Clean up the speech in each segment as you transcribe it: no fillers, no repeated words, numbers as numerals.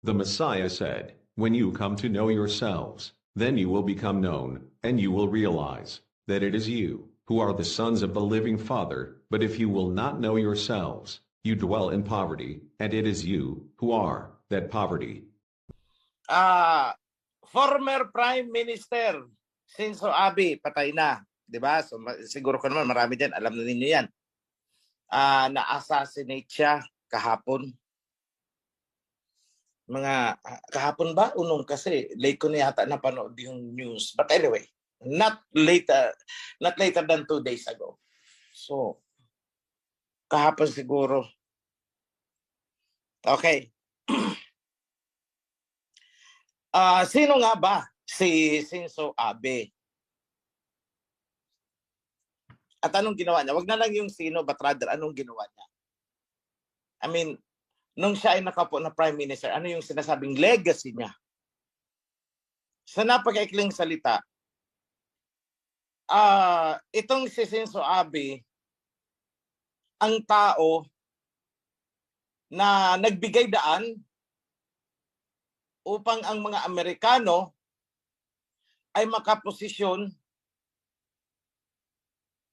The Messiah said, "When you come to know yourselves, then you will become known, and you will realize that it is you who are the sons of the living Father. But if you will not know yourselves, you dwell in poverty, and it is you who are that poverty." Former Prime Minister Shinzo Abe, patay na. Diba? So, siguro ko naman, marami dyan, alam na ninyo yan. Na-assassinate siya kahapon. Kahapon ba? Unong kasi, late ko na yata napanood yung news. But anyway, not later than 2 days ago. So, kahapon siguro. Okay. Sino nga ba si Shinzo Abe? At anong ginawa niya? Wag na lang yung sino, but rather anong ginawa niya. I mean, nung siya ay nakapo na Prime Minister, ano yung sinasabing legacy niya? Sa napakaikling salita, itong si Shinzo Abe, ang tao na nagbigay daan upang ang mga Amerikano ay makaposisyon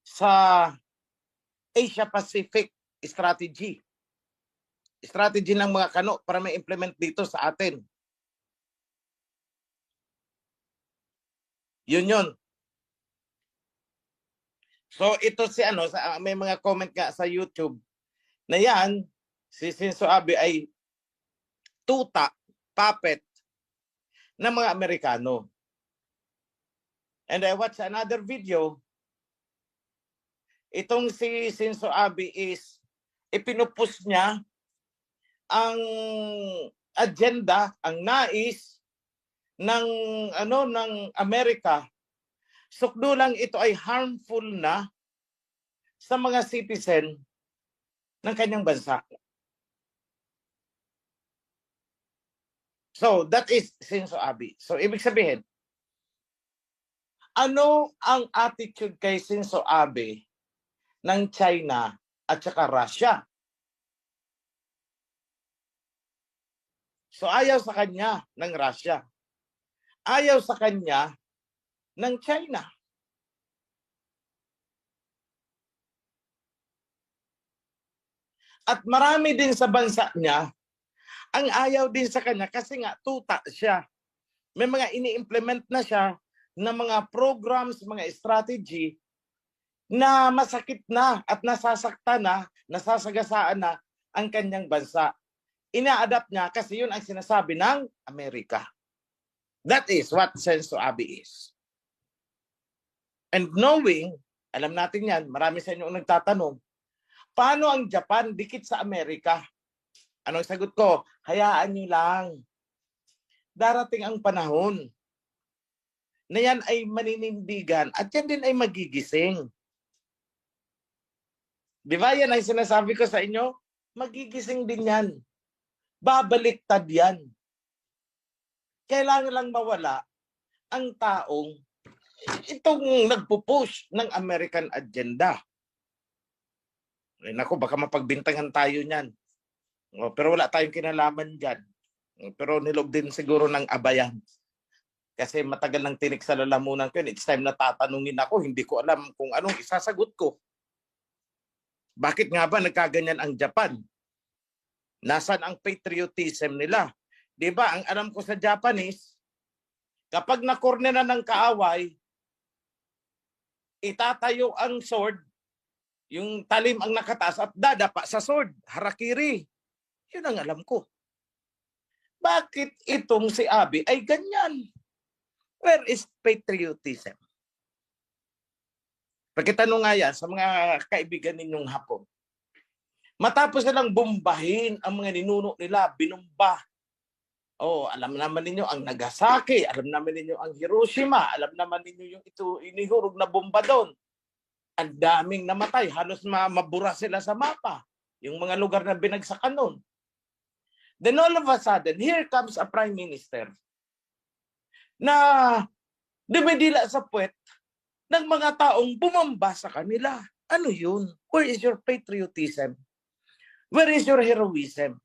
sa Asia-Pacific strategy. Strategy ng mga kano para may implement dito sa atin. Yun. So ito si may mga comment nga sa YouTube na yan, si Shinzo Abe ay tuta, puppet ng mga Amerikano. And I watched another video. Itong si Shinzo Abe is ipinupus niya ang agenda, ang nais ng Amerika. Sukdo lang ito ay harmful na sa mga citizen ng kanyang bansa. So that is Shinzo Abe. So ibig sabihin, ano ang attitude kay Shinzo Abe ng China at saka Russia? So ayaw sa kanya ng Russia. Ayaw sa kanya ng China. At marami din sa bansa niya ang ayaw din sa kanya kasi nga tuta siya. May mga ini-implement na siya na mga programs, mga strategy na masakit na at nasasakta na, nasasagasaan na ang kanyang bansa. Ina-adapt niya kasi yun ang sinasabi ng Amerika. That is what Shinzo Abe is. And knowing, alam natin yan, marami sa inyo nagtatanong, paano ang Japan dikit sa Amerika? Anong sagot ko? Hayaan nyo lang. Darating ang panahon na yan ay maninindigan at yan din ay magigising. Di ba yan ang sinasabi ko sa inyo? Magigising din yan. Babaliktad yan. Kailangan lang mawala ang taong itong nagpupush ng American agenda. Ay, naku, baka mapagbintangan tayo niyan. Pero wala tayong kinalaman dyan. Pero nilog din siguro ng abayan. Kasi matagal nang tinik sa lalamunan ko yun. It's time na tatanungin ako. Hindi ko alam kung anong isasagot ko. Bakit nga ba nagkaganyan ang Japan? Nasaan ang patriotism nila? Diba, ang alam ko sa Japanese, kapag nakorne na ng kaaway, itatayo ang sword, yung talim ang nakataas at dadapa sa sword. Harakiri. Yun ang alam ko. Bakit itong si Abe ay ganyan? Where is patriotism? Pagkitanong nga yan sa mga kaibigan ninyong Hapon. Matapos nilang bombahin ang mga ninuno nila, binumba. Alam naman ninyo ang Nagasaki, alam naman ninyo ang Hiroshima, alam naman ninyo yung ito inihurog na bomba doon. Ang daming namatay, halos mabura sila sa mapa, yung mga lugar na binagsakan noon. Then all of a sudden, here comes a prime minister na dumidila sa puwet ng mga taong bumamba sa kanila. Ano yun? Where is your patriotism? Where is your heroism?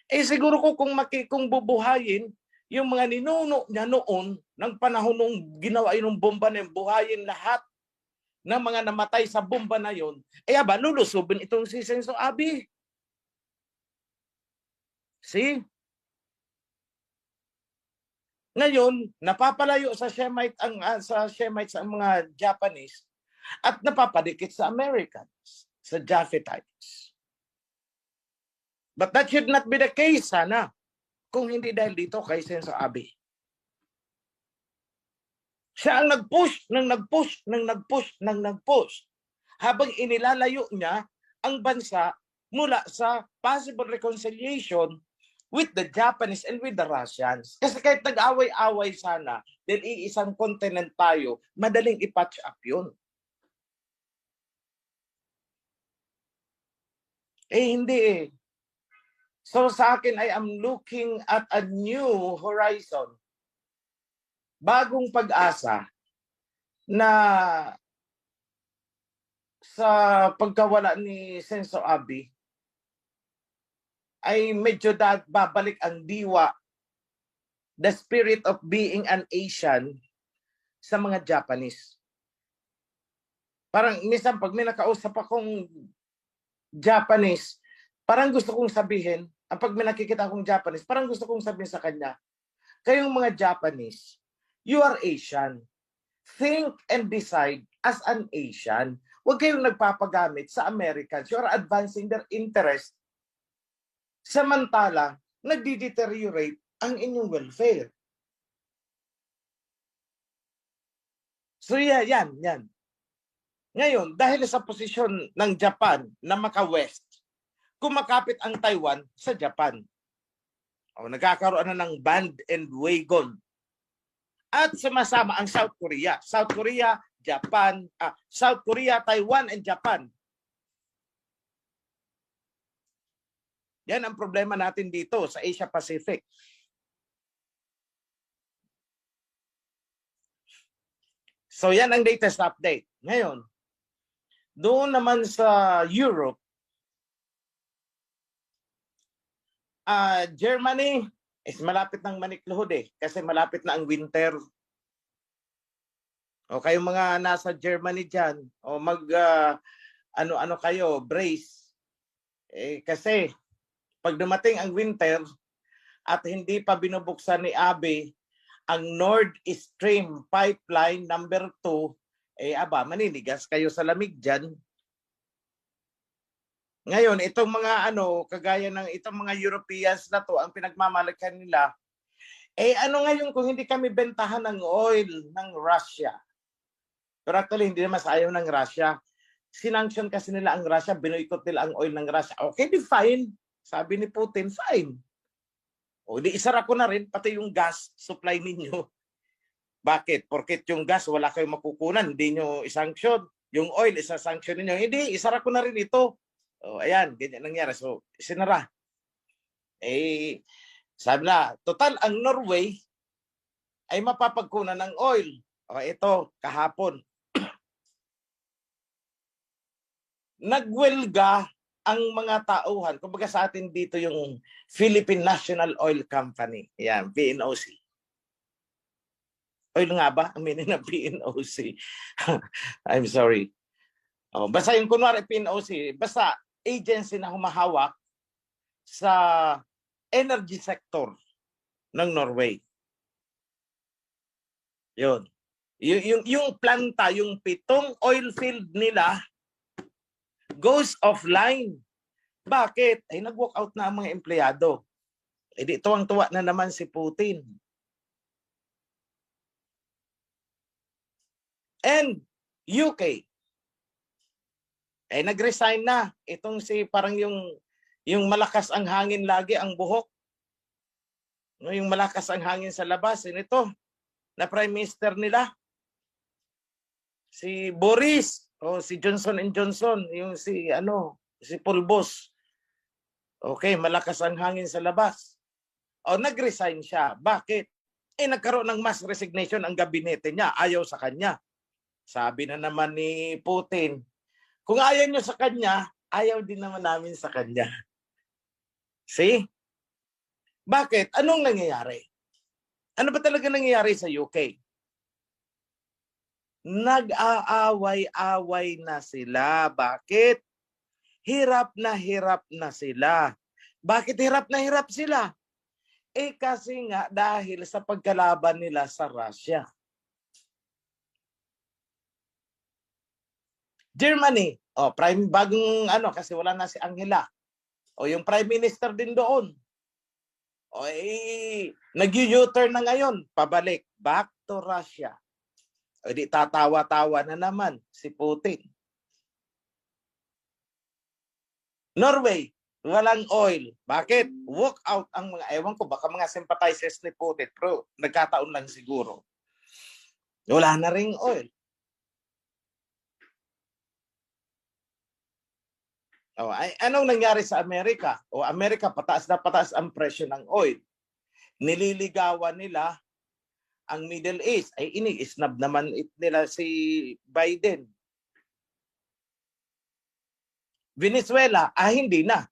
Siguro kung bubuhayin yung mga ninuno niya noon ng panahon nung ginawa yung bomba na yun, buhayin lahat ng mga namatay sa bomba na yun, lulusubin itong si Senso Abe. See? Ngayon, napapalayo sa Shemites ang mga Japanese at napapadikit sa Americans, sa Japhetites. But that should not be the case, sana, kung hindi dahil dito kay Senso Abe. Siya ang nag-push habang inilalayo niya ang bansa mula sa possible reconciliation with the Japanese and with the Russians. Kasi kahit nag-away-away sana, dahil iisang continent tayo, madaling i-patch up yun. Hindi eh. So sa akin, I am looking at a new horizon. Bagong pag-asa na sa pagkawala ni Senso Abe ay medyo babalik ang diwa, the spirit of being an Asian sa mga Japanese. Parang minsan pag may nakausap akong Japanese, parang gusto kong sabihin, pag may nakikita akong Japanese, parang gusto kong sabihin sa kanya, kayong mga Japanese, you are Asian. Think and decide as an Asian. Huwag kayong nagpapagamit sa Americans. You are advancing their interest. Samantala, nagdi-deteriorate ang inyong welfare. So yan. Ngayon, dahil sa posisyon ng Japan na maka-west, kumakapit ang Taiwan sa Japan. Nagkakaroon na ng band and wagon. At sumasama ang South Korea. South Korea, Taiwan, and Japan. Yan ang problema natin dito sa Asia Pacific. So yan ang latest update. Ngayon, doon naman sa Europe, Germany is malapit ng manikluhod kasi malapit na ang winter. O kayong mga nasa Germany dyan, o ano kayo, brace. Kasi pag dumating ang winter at hindi pa binubuksan ni Abe ang Nord Stream pipeline number 2, maninigas kayo sa lamig dyan. Ngayon, itong mga kagaya ng itong mga Europeans na to, ang pinagmamalakyan nila, ano ngayon kung hindi kami bentahan ng oil ng Russia? Pero actually, hindi naman sa ayaw ng Russia. Sinanction kasi nila ang Russia, binoykot nila ang oil ng Russia. Okay, di fine. Sabi ni Putin, fine. O di isara ko na rin, pati yung gas supply ninyo. Bakit? Porket yung gas, wala kayong makukunan, hindi nyo isanction. Yung oil, isa-sanction ninyo. Hindi, isara ko na rin ito. Ayan, ganyan nangyari. So, sinara. Sabi na, total, ang Norway ay mapapagkunan ng oil. Ito, kahapon. Nagwelga ang mga tauhan. Kumbaga sa atin dito yung Philippine National Oil Company. Ayan, PNOC. Oil nga ba? Ang meaning ng PNOC. I'm sorry. Basta yung kunwari PNOC, basta agency na humahawak sa energy sector ng Norway. Yun. Yung planta, yung 7 oil field nila goes offline. Bakit? Nag-walk out na ang mga empleyado. Di tuwang-tuwa na naman si Putin. And UK. Nag-resign na. Itong parang yung malakas ang hangin lagi, ang buhok. Yung malakas ang hangin sa labas. Ito, na Prime Minister nila. Si Boris, o si Johnson & Johnson, yung si Pulbos. Okay, malakas ang hangin sa labas. Nag-resign siya. Bakit? Nagkaroon ng mass resignation ang gabinete niya. Ayaw sa kanya. Sabi na naman ni Putin, kung ayaw nyo sa kanya, ayaw din naman namin sa kanya. See? Bakit? Anong nangyayari? Ano ba talaga nangyayari sa UK? Nag-aaway-away na sila. Bakit? Hirap na sila. Bakit hirap na hirap sila? Kasi nga dahil sa pagkalaban nila sa Russia. Germany, bagong kasi wala na si Angela. Yung Prime Minister din doon. Nag-U-turn na ngayon, pabalik, back to Russia. Di tatawa-tawa na naman si Putin. Norway, walang oil. Bakit? Walk out ang mga, ewan ko, baka mga sympathizers ni Putin, pero nagkataon lang siguro. Wala na ring oil. Anong nangyari sa Amerika? Amerika, pataas na pataas ang presyo ng oil. Nililigawan nila ang Middle East. Ini-snub naman nila si Biden. Venezuela, hindi na.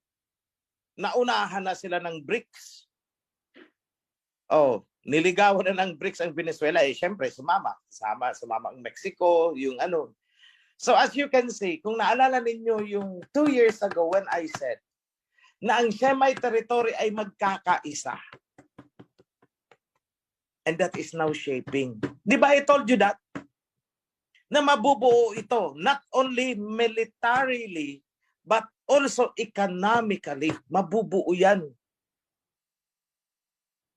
Naunahan na sila ng BRICS. Niligawan na ng BRICS ang Venezuela. Siyempre, sumama ang Mexico, yung ano. So as you can see, kung naalala ninyo yung 2 years ago when I said na ang Semite territory ay magkakaisa. And that is now shaping. Di ba I told you that? Na mabubuo ito, not only militarily, but also economically. Mabubuo yan.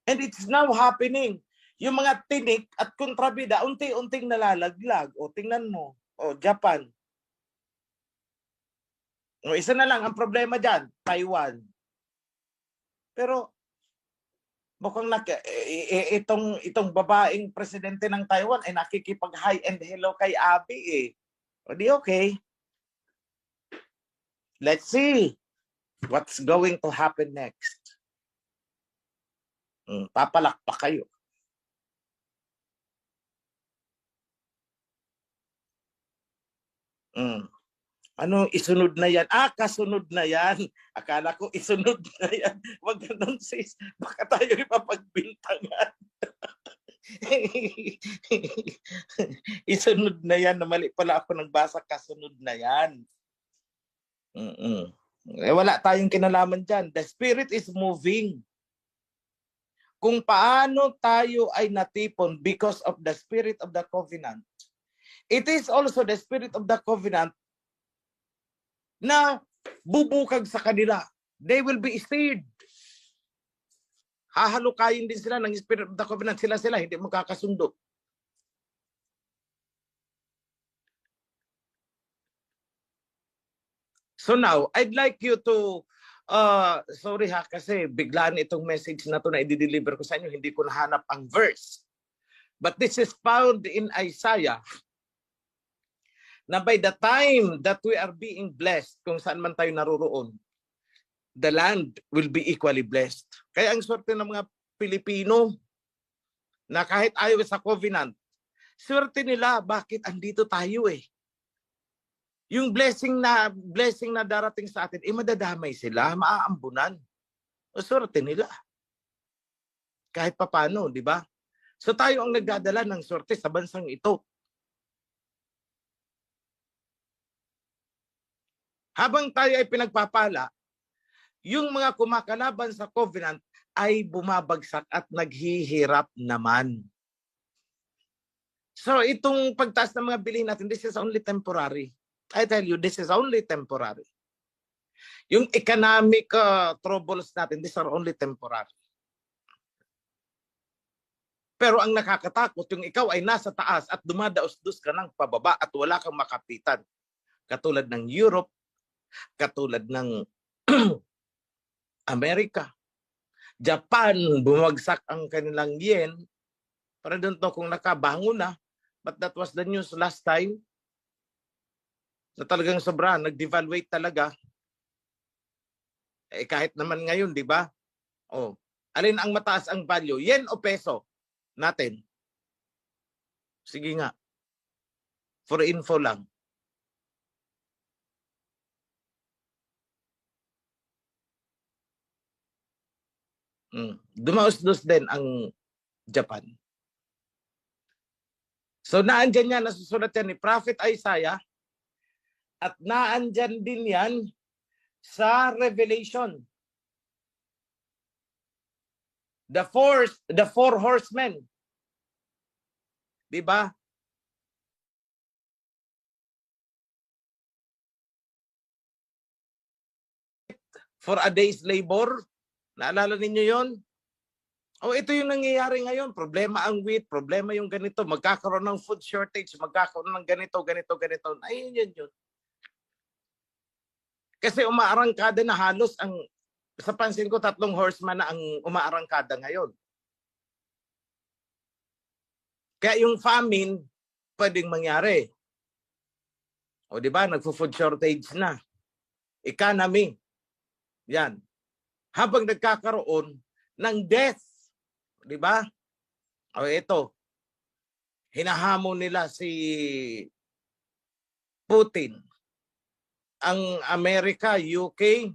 And it's now happening. Yung mga tinik at kontrabida, unti-unting nalalaglag. Tingnan mo. Japan. Isa na lang ang problema dyan, Taiwan. Pero mukhang itong babaeng presidente ng Taiwan ay nakikipag-hi and hello kay Abe okay. Let's see what's going to happen next. Papalakpak kayo. Isunod na yan. Kasunod na yan. Akala ko isunod na yan. Wag ganun sis. Baka tayo ipapagbintangan. Isunod na yan. Mali pala ako nagbasa. Kasunod na yan. Wala tayong kinalaman dyan. The Spirit is moving. Kung paano tayo ay natipon because of the Spirit of the Covenant. It is also the Spirit of the Covenant na bubukag sa kanila. They will be stirred. Hahalukayin din sila ng Spirit of the Covenant. Sila hindi magkakasundo. So now, I'd like you to, sorry kasi biglaan itong message na to na i-deliver ko sa inyo. Hindi ko nahanap ang verse. But this is found in Isaiah. Na by the time that we are being blessed, kung saan man tayo naroroon, the land will be equally blessed. Kaya ang swerte ng mga Pilipino, na kahit ayaw sa covenant, swerte nila, bakit andito tayo Yung blessing na darating sa atin, madadamay sila, maaambunan. Swerte nila. Kahit papano, di ba? So tayo ang nagdadala ng swerte sa bansang ito. Habang tayo ay pinagpapala, yung mga kumakalaban sa covenant ay bumabagsak at naghihirap naman. So itong pagtaas ng mga bilihin natin, this is only temporary. I tell you, this is only temporary. Yung economic troubles natin, these are only temporary. Pero ang nakakatakot, yung ikaw ay nasa taas at dumadaos-dus ka ng pababa at wala kang makapitan. Katulad ng Europe, katulad ng Amerika. Japan, bumagsak ang kanilang yen. Para doon to kung nakabango na. But that was the news last time. Na talagang sobra, nag-devaluate talaga. Kahit naman ngayon, di ba? Alin ang mataas ang value? Yen o peso natin? Sige nga. For info lang. Dumausdos din ang Japan. So naandyan yan, nasusulat yan ni Prophet Isaiah at naandyan din yan sa Revelation. The four horsemen. Diba? For a day's labor. Naalala ninyo yon? O ito yung nangyayari ngayon. Problema ang wheat, problema yung ganito. Magkakaroon ng food shortage, magkakaroon ng ganito. Ayun yun. Kasi umaarangkada na halos ang, sa pansin ko, 3 horseman na ang umaarangkada ngayon. Kaya yung famine, pwedeng mangyari. O di ba, nagfo-food shortage na. Economy. Yan. Habang nagkakaroon ng death. Di ba? O ito. Hinahamon nila si Putin. Ang Amerika, UK,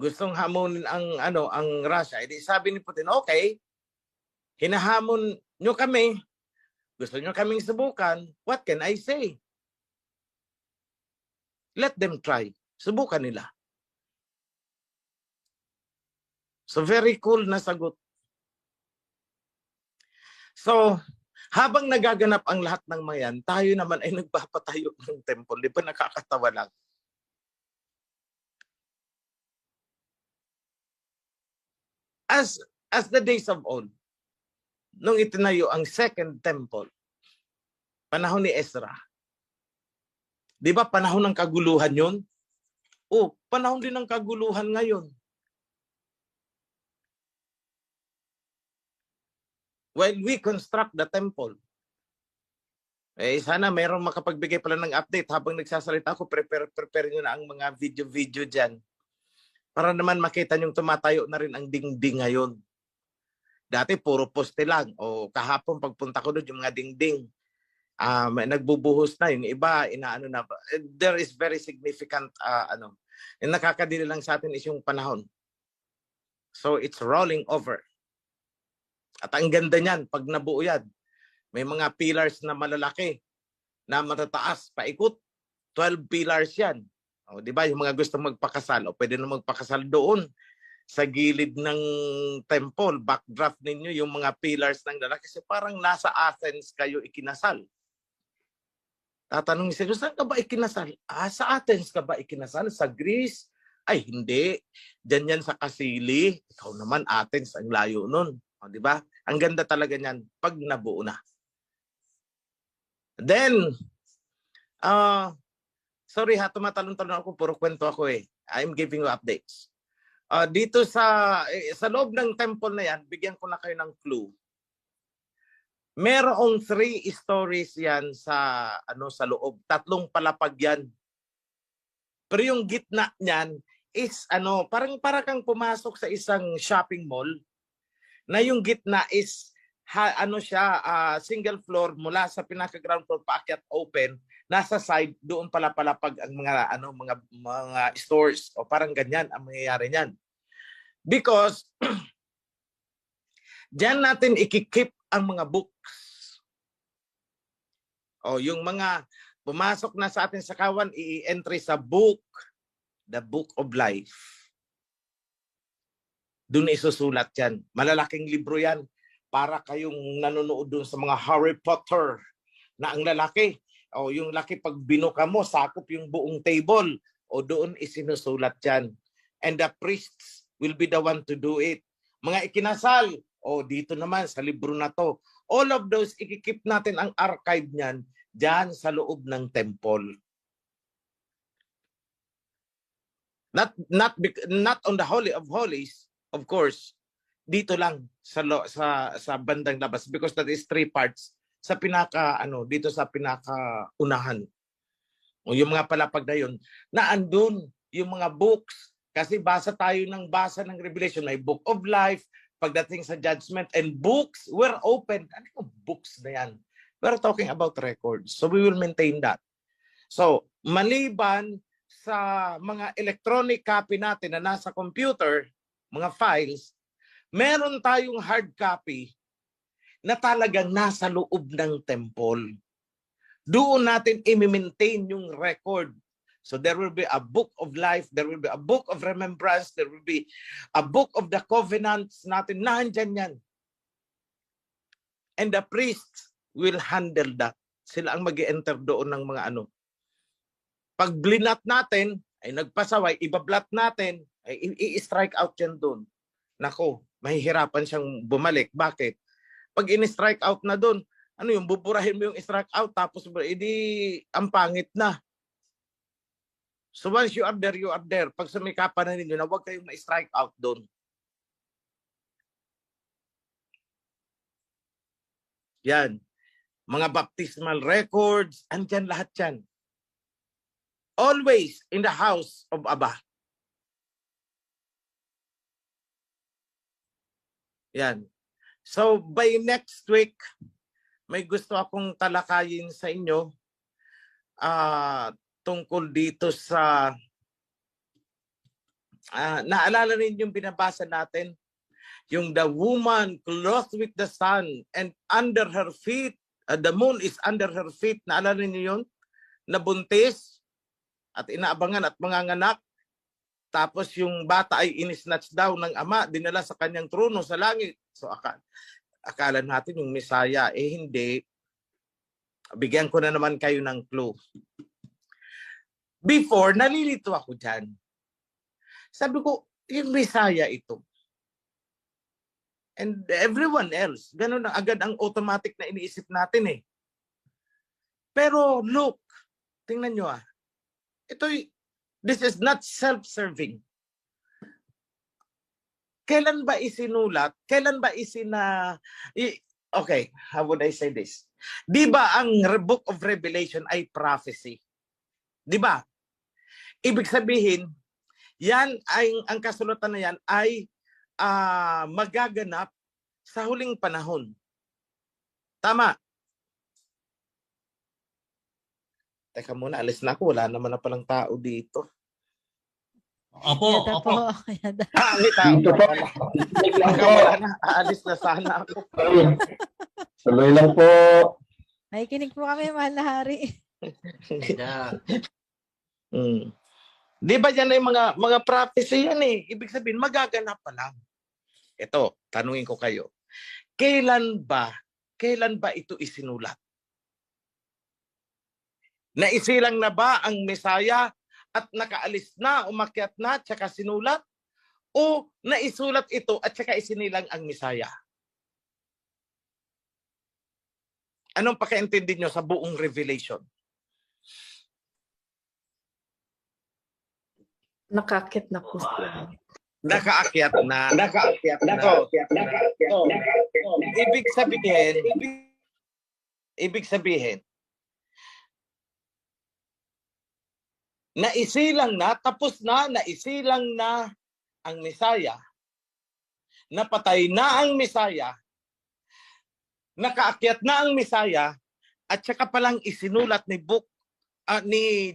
gustong hamunin ang Russia. Edi sabi ni Putin, okay, hinahamon nyo kami. Gusto nyo kaming subukan. What can I say? Let them try. Subukan nila. So very cool na sagot. So, habang nagaganap ang lahat ng mayan, tayo naman ay nagpapatayo ng temple. Di ba nakakatawa lang? As the days of old, nung itinayo ang second temple, panahon ni Ezra, di ba panahon ng kaguluhan yun? O, panahon din ng kaguluhan ngayon. While we construct the temple, sana mayroong makapagbigay pala ng update habang nagsasalita ako, prepare nyo na ang mga video dyan. Para naman makita nyong tumatayo na rin ang dingding ngayon. Dati puro poste lang. O kahapon pagpunta ko doon, yung mga dingding, nagbubuhos na. Yung iba, inaano na. There is very significant, yung nakakadili lang sa atin is yung panahon. So it's rolling over. At ang ganda niyan, pag nabuo yan, may mga pillars na malalaki na matataas, paikot. 12 pillars yan. O, di ba? Yung mga gusto magpakasal, o pwede na magpakasal doon sa gilid ng temple. Backdraft ninyo yung mga pillars ng lalaki. Kasi parang nasa Athens kayo ikinasal. Tatanungin sila, saan ka ba ikinasal? Sa Athens ka ba ikinasal? Sa Greece? Ay, hindi. Diyan yan sa Kasili. Ikaw naman, Athens, ang layo nun. O, di ba? Ang ganda talaga niyan pag nabuo na. Then, sorry ha, tumatalon-talon ako, puro kwento ako eh. I'm giving you updates. Dito sa loob ng temple na yan, bigyan ko na kayo ng clue. Merong 3 stories yan sa loob. 3 palapag yan. Pero yung gitna niyan is parang kang pumasok sa isang shopping mall na yung gitna is single floor mula sa pinaka ground floor paakyat open, nasa side doon pala palapag ang mga mga stores o parang ganyan ang mangyayari niyan. Because diyan natin ikikip ang mga books. O yung mga pumasok na sa atin sa kawan, i-entry sa book, the book of life. Doon isusulat yan. Malalaking libro yan. Para kayong nanonood doon sa mga Harry Potter na ang lalaki. O yung laki pag binuka mo, sakop yung buong table. O doon isinusulat yan. And the priests will be the one to do it. Mga ikinasal. O dito naman sa libro na to. All of those, ikikip natin ang archive niyan dyan sa loob ng temple. Not on the Holy of Holies, of course, dito lang sa bandang labas because that is 3 parts sa dito sa pinaka-unahan. O yung mga palapag na yun, na andun yung mga books kasi basa ng Revelation, may Book of Life, pagdating sa Judgment, and books were opened. Ano yung books na yan? We're talking about records. So we will maintain that. So maliban sa mga electronic copy natin na nasa computer, mga files, Meron tayong hard copy na talagang nasa loob ng temple. Doon natin i-maintain yung record. So there will be a book of life, there will be a book of remembrance, there will be a book of the covenants natin. Nandyan yan. And the priests will handle that. Sila ang mag-enter doon ng mga ano. Pag blinat natin, ay nagpasaway, ibablat natin, ay i-strike out yan doon. Nako, mahihirapan siyang bumalik. Bakit? Pag in-strike out na doon, ano yung buburahin mo yung strike out, tapos edi ang pangit na. So once you are there, you are there. Pag sumikapan na ninyo na huwag kayong ma-strike out doon. Yan. Mga baptismal records, andyan lahat yan. Always in the house of Abba. Yan. So by next week, may gusto akong talakayin sa inyo tungkol dito sa naalala rin yung binabasa natin, yung the woman clothed with the sun and under her feet, the moon is under her feet. Naalala niyo yun? Nabuntis at inaabangan at manganganak. Tapos yung bata ay inisnatch daw ng ama, dinala sa kanyang trono sa langit. So akala natin yung Messiah, hindi. Bigyan ko na naman kayo ng clue. Before, nalilito ako dyan. Sabi ko, yung Messiah ito. And everyone else, ganun na agad ang automatic na iniisip natin eh. Pero look, tingnan nyo this is not self-serving. Kailan ba isinulat? Kailan ba okay, how would I say this? Di ba ang book of Revelation ay prophecy? Di ba? Ibig sabihin, yan ay ang kasulatan na yan ay magaganap sa huling panahon. Tama. Teka muna, alis na ako. Wala naman na palang tao dito. Opo. May tao. Dito po. Wala na. Aalis na sana ako. Tuloy lang po. Nakikinig po kami, mahal na hari. Di ba yan ay mga prophecy yan eh. Ibig sabihin, magaganap pa lang. Ito, tanungin ko kayo. Kailan ba ito isinulat? Naisilang na ba ang Messiah at nakaalis na, umakyat na, tsaka sinulat? O naisulat ito at tsaka isinilang ang Messiah? Anong pakaintindi nyo sa buong Revelation? Nakakit na po siya. Nakaakyat na. Ibig sabihin, naisilang na, tapos na, naisilang na ang Messiah. Napatay na ang Messiah. Nakaakyat na ang Messiah. At saka palang isinulat ni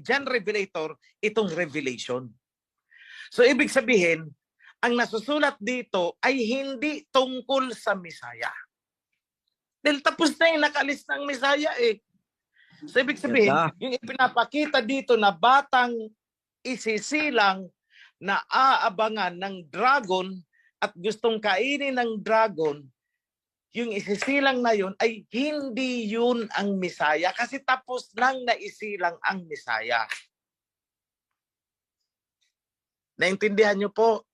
John Revelator itong Revelation. So ibig sabihin, ang nasusulat dito ay hindi tungkol sa Messiah. Dahil tapos na nakaalis na ang Messiah eh. So ibig sabihin, yung ipinapakita dito na batang isisilang na aabangan ng dragon at gustong kainin ng dragon, yung isisilang na yun ay hindi yun ang Messiah kasi tapos nang naisilang ang Messiah. Naintindihan niyo po?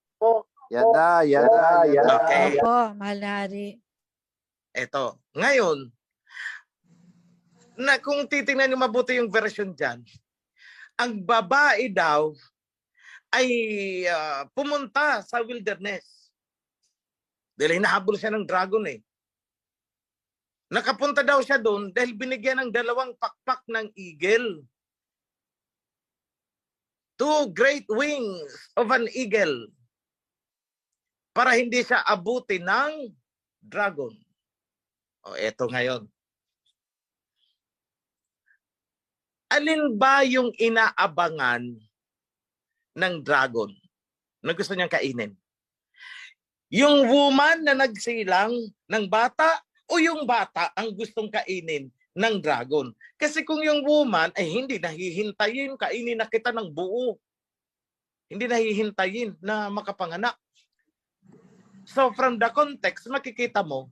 Yada. Okay. Opo, mahal na hari. Eto. Ngayon, kung titingnan niyo mabuti yung version dyan, ang babae daw ay pumunta sa wilderness. Dahil hinahabol siya ng dragon eh. Nakapunta daw siya doon dahil binigyan ng 2 pakpak ng eagle. 2 great wings of an eagle para hindi siya abutin ng dragon. O eto ngayon. Alin ba yung inaabangan ng dragon na gusto niyang kainin? Yung woman na nagsilang ng bata o yung bata ang gustong kainin ng dragon. Kasi kung yung woman ay hindi nahihintayin, kainin na kita ng buo. Hindi nahihintayin na makapanganak. So from the context, makikita mo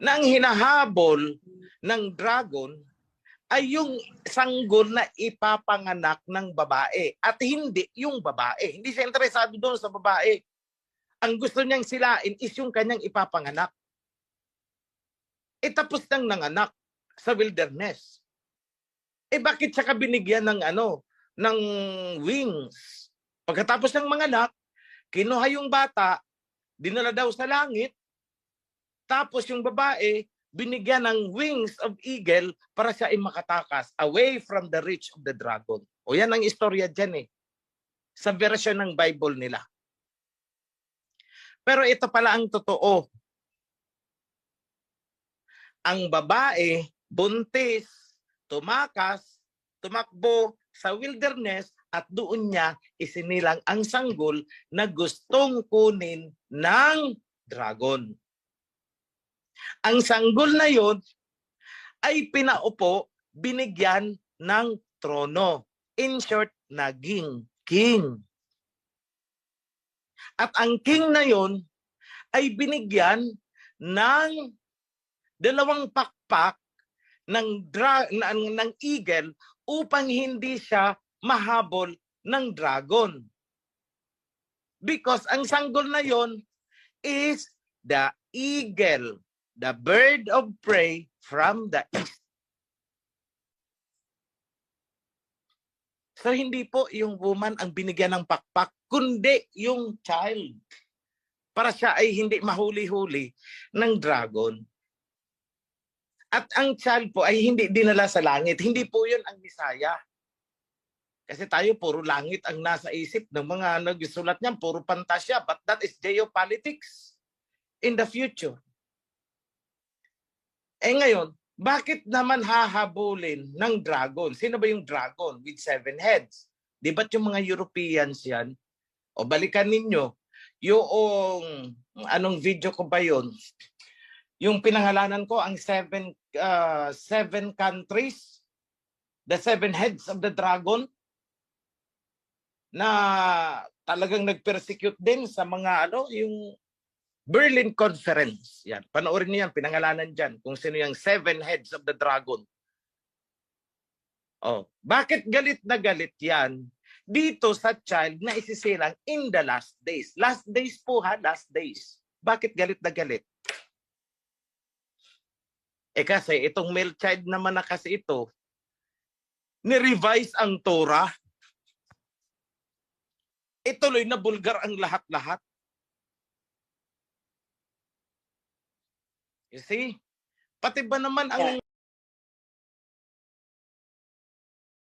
na ang hinahabol ng dragon ay yung sanggol na ipapanganak ng babae at hindi yung babae. Hindi siya interesado doon sa babae. Ang gusto niyang silain is yung kanyang ipapanganak. Tapos nang nanganak sa wilderness. Bakit siya binigyan ng ng wings? Pagkatapos ng manganak, kinuha yung bata, dinala daw sa langit, tapos yung babae, binigyan ng wings of eagle para siya ay makatakas away from the reach of the dragon. O yan ang istorya dyan sa version ng Bible nila. Pero ito pala ang totoo. Ang babae, buntis, tumakbo sa wilderness at doon niya isinilang ang sanggol na gustong kunin ng dragon. Ang sanggol na yon ay pinaupo, binigyan ng trono. In short, naging king. At ang king na yon ay binigyan ng 2 pakpak ng eagle upang hindi siya mahabol ng dragon. Because ang sanggol na yon is the eagle, the bird of prey from the east. So hindi po yung woman ang binigyan ng pakpak, kundi yung child. Para siya ay hindi mahuli-huli ng dragon. At ang child po ay hindi dinala sa langit. Hindi po yun ang Misaya. Kasi tayo puro langit ang nasa isip ng mga nagsulat niyan, puro pantasya. But that is geopolitics in the future. Ngayon, bakit naman hahabulin ng dragon? Sino ba yung dragon with 7 heads? Di ba't yung mga Europeans yan? O balikan ninyo, yung anong video ko ba yun? Yung pinangalanan ko, ang 7 countries, the 7 heads of the dragon, na talagang nag-persecute din sa mga yung Berlin Conference. Yan, panoorin niyo yan, pinangalanan dyan, kung sino yung 7 heads of the dragon. Bakit galit na galit yan? Dito sa child na isisilang in the last days. Last days po last days. Bakit galit na galit? Kasi itong male child naman na kasi ito, ni-revise ang Torah. Ituloy na bulgar ang lahat-lahat. You see? Pati ba naman ang